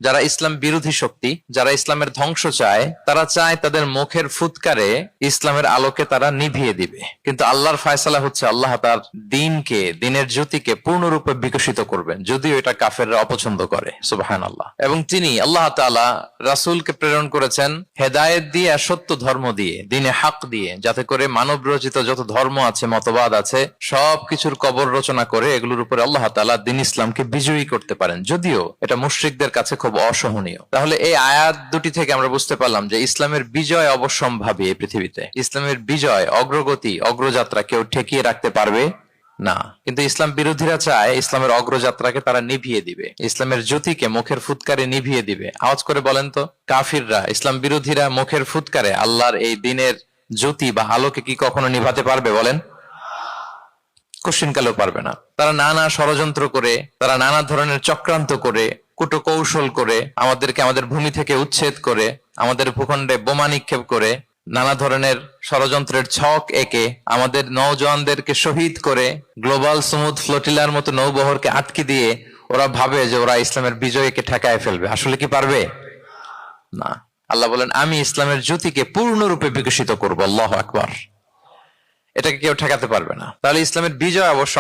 যারা ইসলাম বিরোধী শক্তি, যারা ইসলামের ধ্বংস চায়, তারা চায় তাদের মুখের ফুৎকারে ইসলামের আলোকে তারা নিভিয়ে দিবে। কিন্তু আল্লাহর ফায়সালা হচ্ছে আল্লাহ তার দিনকে, দিনের জ্যোতিকে পূর্ণরূপে বিকশিত করবেন, যদিও এটা কাফেররা অপছন্দ করে। সুবহানাল্লাহ। এবং তিনি আল্লাহ তাআলা রাসূলকে প্রেরণ করেছেন হেদায়েত দিয়ে আর সত্য ধর্ম দিয়ে, দিনে হক দিয়ে, যাতে করে মানব রচিত যত ধর্ম আছে, মতবাদ আছে, সবকিছুর কবর রচনা করে এগুলোর উপরে আল্লাহ তাআলা দিন ইসলামকে বিজয়ী করতে পারেন, যদিও এটা মুশরিকদের কাছে খুব অসহনীয়। তাহলে এই আয়াত দুটি থেকে আমরা বুঝতে পারলাম যে ইসলামের বিজয় অবশ্যম্ভাবী। এই পৃথিবীতে ইসলামের বিজয়, অগ্রগতি, অগ্রযাত্রা কেউ ঠেকিয়ে রাখতে পারবে না। কিন্তু ইসলাম বিরোধীরা চায় ইসলামের অগ্রযাত্রাকে তারা নিভিয়ে দিবে, ইসলামের জ্যোতিকে মুখের ফুৎকারে নিভিয়ে দিবে। আওয়াজ করে বলেন তো, কাফিররা, ইসলাম বিরোধীরা মুখের ফুৎকারে আল্লাহর এই দিনের জ্যোতি বা আলোকে কি কখনো নিভাতে পারবে? বলেন, কোশ্চিনকালেও পারবে না। তারা নানা ষড়যন্ত্র করে, তারা নানা ধরনের চক্রান্ত করে, কূটকৌশল করে, আমাদেরকে আমাদের ভূমি থেকে উচ্ছেদ করে, আমাদের ভূখণ্ডে বোমা নিক্ষেপ করে, নানা ধরনের ষড়যন্ত্রের ছক এঁকে আমাদের নওজওয়ানদেরকে শহীদ করে, গ্লোবাল সমুদ ফ্লোটিলার মতো নৌবহরকে আটকে দিয়ে ওরা ভাবে যে ওরা ইসলামের বিজয়কে ঠেকায় ফেলবে। আসলে কি পারবে? না। আল্লাহ বলেন, আমি ইসলামের জ্যোতিকে পূর্ণরূপে বিকশিত করবো। আল্লাহু আকবার। এটাকে কেউ ঠেকাতে পারবে না। তাহলে ইসলামের বিজয় অবশ্য